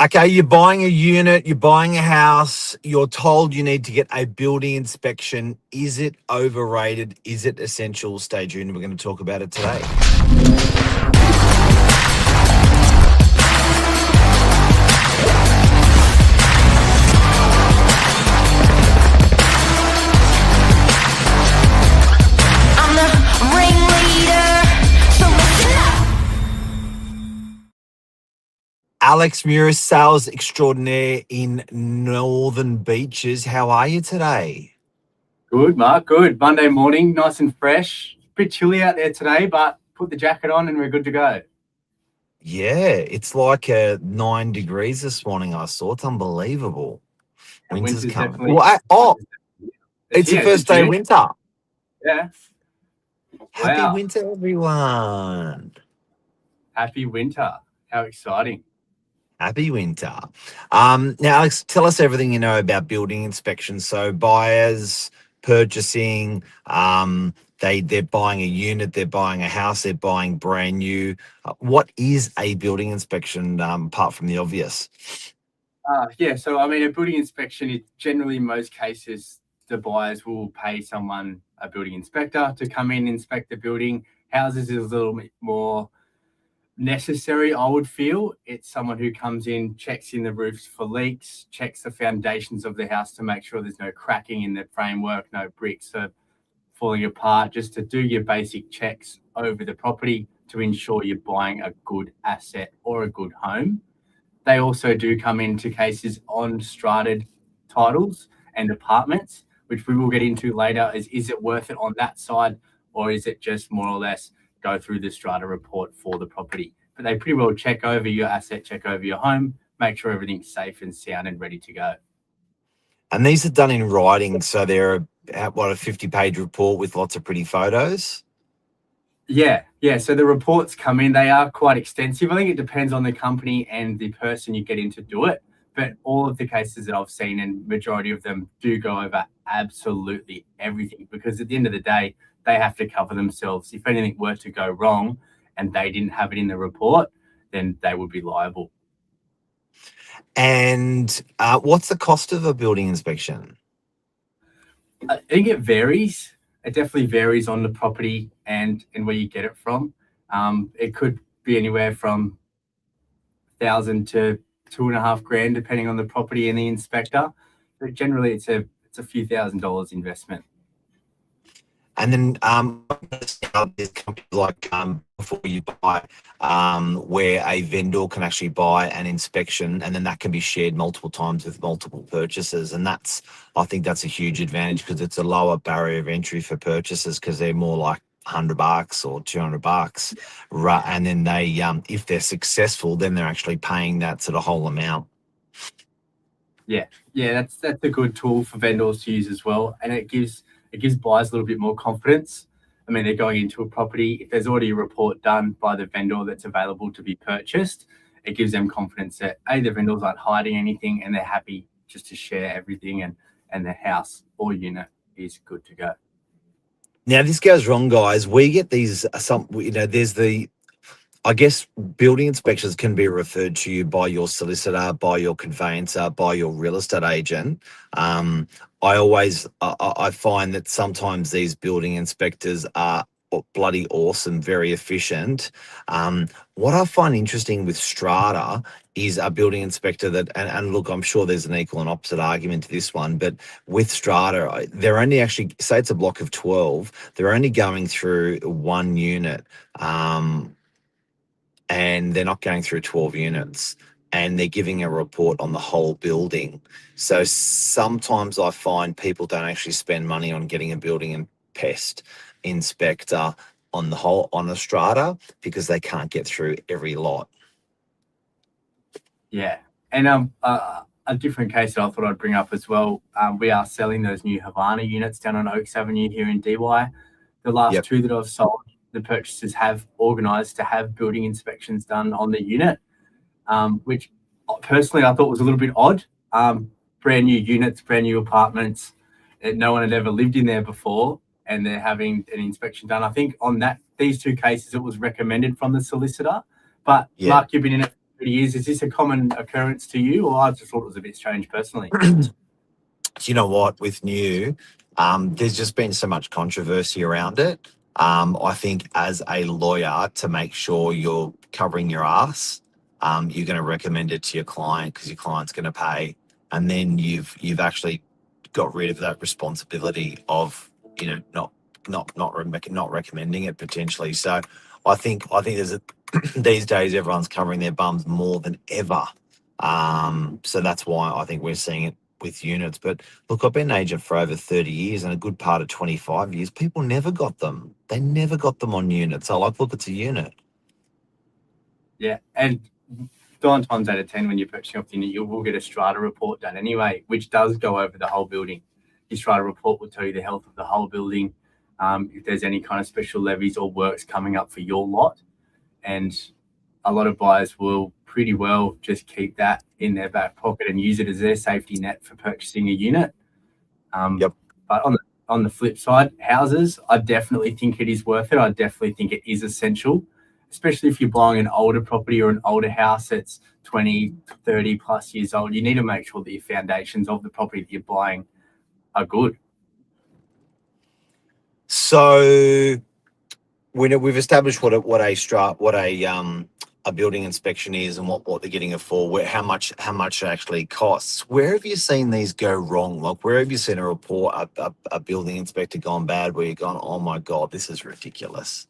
Okay, you're buying a unit, you're buying a house, you're told you need to get a building inspection. Is it overrated? Is it essential? Stay tuned. We're going to talk about it today. I'm the ringleader, so listen up. Alex Muris, sales extraordinaire in Northern Beaches. How are you today? Good, Mark. Good. Monday morning, nice and fresh. Bit chilly out there today, but put the jacket on and we're good to go. Yeah, it's like 9 degrees this morning. I saw it's unbelievable. And Winter's winter's coming. definitely. It's the here, first day of June. winter. Yeah. Happy Wow. winter, everyone. Happy winter. How exciting. Happy winter. Now, Alex, tell us everything you know about building inspections. So buyers, purchasing, they're buying a unit, they're buying a house, they're buying brand new. What is a building inspection apart from the obvious? Yeah. So, I mean, a building inspection is generally, in most cases, the buyers will pay someone, a building inspector, to come in and inspect the building. Houses is a little bit more necessary, I would feel. It's someone who comes in, checks in the roofs for leaks, checks the foundations of the house to make sure there's no cracking in the framework, no bricks are falling apart, just to do your basic checks over the property to ensure you're buying a good asset or a good home. They also do come into cases on strated titles and apartments, which we will get into later. Is it worth it on that side, or is it just more or less go through the strata report for the property? But they pretty well check over your asset, check over your home, make sure everything's safe and sound and ready to go. And these are done in writing, so they're a 50-page report with lots of pretty photos. Yeah. So the reports come in, they are quite extensive. I think it depends on the company and the person you get in to do it. But all of the cases that I've seen, and majority of them, do go over absolutely everything, because at the end of the day, they have to cover themselves. If anything were to go wrong and they didn't have it in the report, then they would be liable. And what's the cost of a building inspection? I think it varies. It definitely varies on the property and where you get it from. It could be anywhere from 1,000 to $2,500, depending on the property and the inspector. But generally, it's a few $1,000s investment. And then there's companies like Before You Buy, where a vendor can actually buy an inspection, and then that can be shared multiple times with multiple purchasers. And I think that's a huge advantage, because it's a lower barrier of entry for purchasers, because they're more like $100 or $200, and then they, if they're successful, then they're actually paying that sort of whole amount. Yeah, that's a good tool for vendors to use as well, and it gives buyers a little bit more confidence. I mean, they're going into a property. If there's already a report done by the vendor that's available to be purchased, it gives them confidence that the vendors aren't hiding anything, and they're happy just to share everything, and the house or unit is good to go. Now, this goes wrong, guys. We get these, there's I guess building inspections can be referred to you by your solicitor, by your conveyancer, by your real estate agent. I find that sometimes these building inspectors are bloody awesome, very efficient. What I find interesting with strata is a building inspector that, and look, I'm sure there's an equal and opposite argument to this one, but with strata, they're only actually, say it's a block of 12, they're only going through one unit. And they're not going through 12 units, and they're giving a report on the whole building. So sometimes I find people don't actually spend money on getting a building and pest inspector on a strata, because they can't get through every lot. Yeah, and a different case that I thought I'd bring up as well. We are selling those new Havana units down on Oaks Avenue here in DY. The last two that I've sold, the purchasers have organised to have building inspections done on the unit, which personally I thought was a little bit odd. Brand new units, brand new apartments, no one had ever lived in there before, and they're having an inspection done. I think on these two cases, it was recommended from the solicitor. But Mark, you've been in it 30 years. Is this a common occurrence to you, or I just thought it was a bit strange personally? Do you know what? With new, there's just been so much controversy around it. I think as a lawyer, to make sure you're covering your ass, you're going to recommend it to your client because your client's going to pay, and then you've actually got rid of that responsibility of not recommending it potentially. So I think there's these days everyone's covering their bums more than ever. So that's why I think we're seeing it with units. But look, I've been an agent for over 30 years and a good part of 25 years. People never got them. They never got them on units. So like, look, it's a unit. Yeah, and 9 times out of 10, when you're purchasing off the unit, you will get a strata report done anyway, which does go over the whole building. Your strata report will tell you the health of the whole building, if there's any kind of special levies or works coming up for your lot. And a lot of buyers will pretty well just keep that in their back pocket and use it as their safety net for purchasing a unit. Yep. But on the flip side, houses, I definitely think it is worth it. I definitely think it is essential, especially if you're buying an older property or an older house that's 20, 30 plus years old. You need to make sure that your foundations of the property that you're buying are good. So we've established what a building inspection is and what they're getting it for, how much it actually costs. Where have you seen these go wrong? Like, where have you seen a report, a building inspector gone bad, where you've gone, oh my God, this is ridiculous?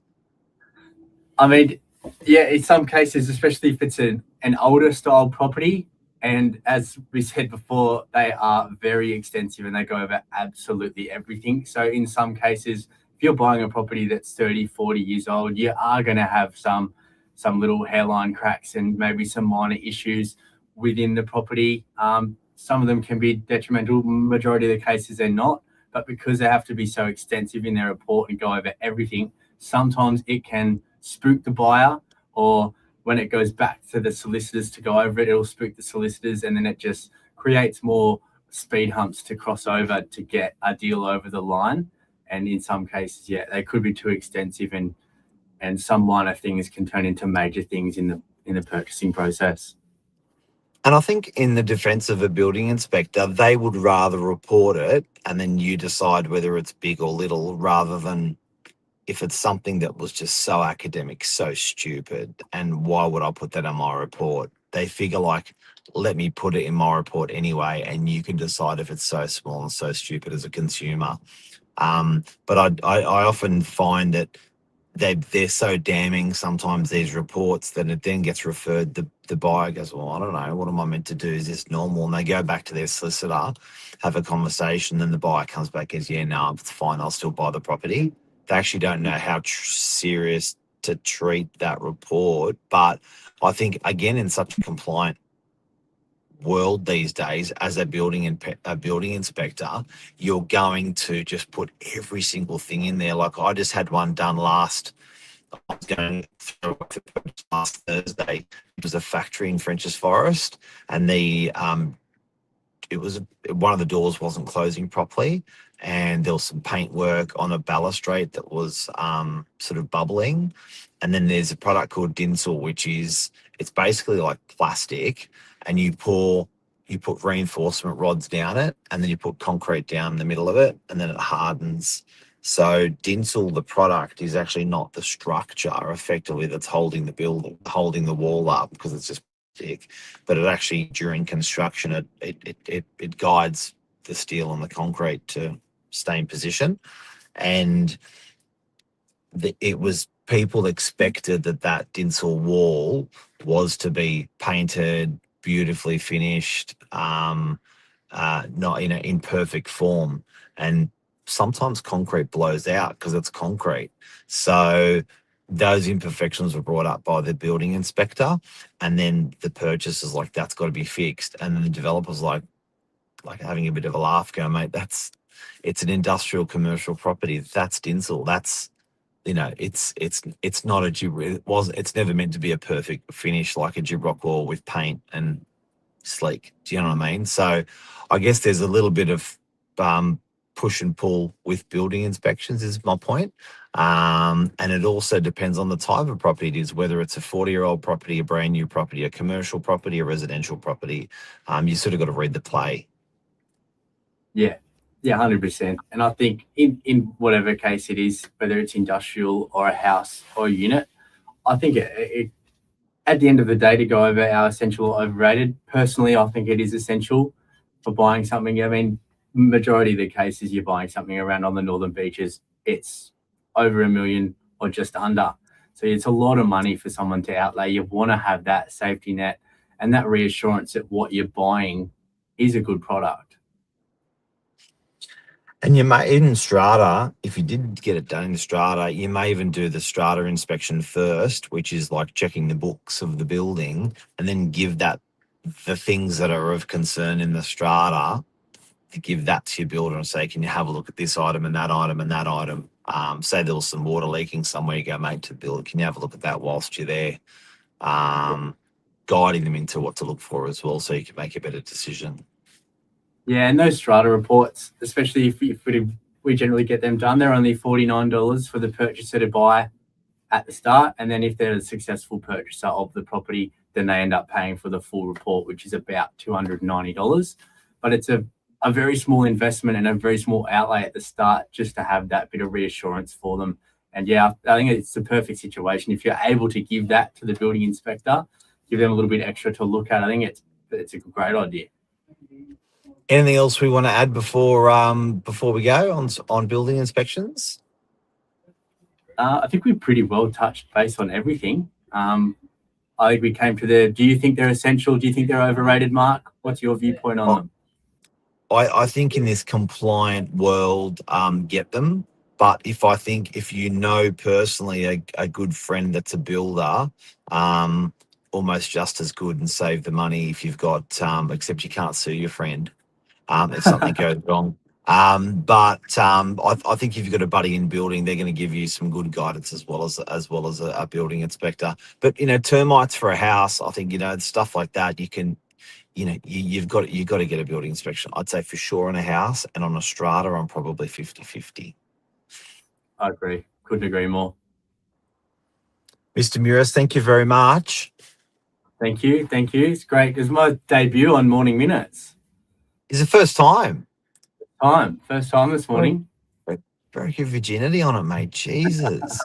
I mean, yeah, in some cases, especially if it's an older style property, and as we said before, they are very extensive and they go over absolutely everything. So in some cases, if you're buying a property that's 30, 40 years old, you are going to have some little hairline cracks and maybe some minor issues within the property. Some of them can be detrimental. Majority of the cases they're not, but because they have to be so extensive in their report and go over everything, sometimes it can spook the buyer, or when it goes back to the solicitors to go over it, it'll spook the solicitors, and then it just creates more speed humps to cross over to get a deal over the line. And in some cases, yeah, they could be too extensive, and some minor things can turn into major things in the purchasing process. And I think in the defense of a building inspector, they would rather report it and then you decide whether it's big or little, rather than if it's something that was just so academic, so stupid, and why would I put that in my report? They figure like, let me put it in my report anyway, and you can decide if it's so small and so stupid as a consumer. But I often find that they're so damning sometimes, these reports, that it then gets referred. The buyer goes, well, I don't know, what am I meant to do? Is this normal? And they go back to their solicitor, have a conversation, then the buyer comes back and says, yeah, no, it's fine, I'll still buy the property. They actually don't know how serious to treat that report. But I think, again, in such a compliant world these days, as a building inspector, you're going to just put every single thing in there. Like, I just had one done I was going through last Thursday. It was a factory in French's Forest, and it was one of the doors wasn't closing properly, and there was some paint work on a balustrade that was sort of bubbling. And then there's a product called Dinsel, which it's basically like plastic, and you put reinforcement rods down it, and then you put concrete down in the middle of it, and then it hardens. So Dinsel, the product, is actually not the structure effectively that's holding the wall up, because it's just plastic, but it actually, during construction, it guides the steel and the concrete to stay in position. And it was, people expected that Dinsel wall was to be painted, beautifully finished, not in perfect form. And sometimes concrete blows out because it's concrete. So those imperfections were brought up by the building inspector, and then the purchaser's like, that's got to be fixed. And then the developer's like having a bit of a laugh, going, mate, it's an industrial commercial property. That's Dinsel. That's, it's not it's never meant to be a perfect finish like a gyprock wall with paint and sleek. Do you know what I mean? So I guess there's a little bit of push and pull with building inspections is my point. And it also depends on the type of property it is, whether it's a 40-year-old property, a brand new property, a commercial property, a residential property. You sort of got to read the play. Yeah, 100%. And I think in whatever case it is, whether it's industrial or a house or a unit, I think at the end of the day, to go over our essential or overrated, personally, I think it is essential for buying something. I mean, majority of the cases you're buying something around on the northern beaches, it's over $1 million or just under. So it's a lot of money for someone to outlay. You want to have that safety net and that reassurance that what you're buying is a good product. And you may, in strata, if you did get it done in strata, you may even do the strata inspection first, which is like checking the books of the building, and then give that the things that are of concern in the strata, to give that to your builder and say, can you have a look at this item and that item and that item? Say there was some water leaking somewhere, you go, mate, to the builder, can you have a look at that whilst you're there? Guiding them into what to look for as well, so you can make a better decision. Yeah, and those strata reports, especially if we generally get them done, they're only $49 for the purchaser to buy at the start. And then if they're a successful purchaser of the property, then they end up paying for the full report, which is about $290. But it's a very small investment and a very small outlay at the start just to have that bit of reassurance for them. And yeah, I think it's the perfect situation. If you're able to give that to the building inspector, give them a little bit extra to look at, I think it's a great idea. Anything else we want to add before we go on building inspections? I think we pretty well touched base on everything. I think we came to do you think they're essential? Do you think they're overrated, Mark? What's your viewpoint on them? I think in this compliant world, get them. But if you know personally a good friend that's a builder, almost just as good, and save the money if you've got, except you can't sue your friend if something goes wrong. But I think if you've got a buddy in building, they're going to give you some good guidance as well as a building inspector. But termites for a house, I think stuff like that you can. You've got to get a building inspection. I'd say for sure on a house, and on a strata, I'm probably 50-50. I agree. Couldn't agree more. Mr. Muris, thank you very much. Thank you. It's great. It's my debut on Morning Minutes. It's the first time. First time this morning. Broke your virginity on it, mate. Jesus.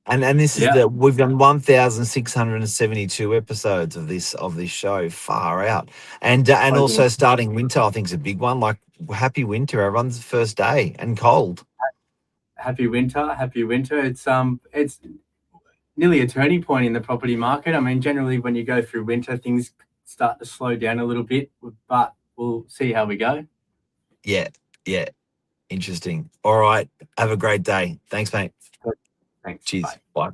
And this is we've done 1,672 episodes of this show. Far out. And also starting winter, I think, is a big one. Like, happy winter, everyone's the first day, and cold. Happy winter. It's nearly a turning point in the property market. I mean, generally when you go through winter, things start to slow down a little bit, but we'll see how we go. Yeah. Interesting. All right. Have a great day. Thanks, mate. Thanks. Cheers. Bye.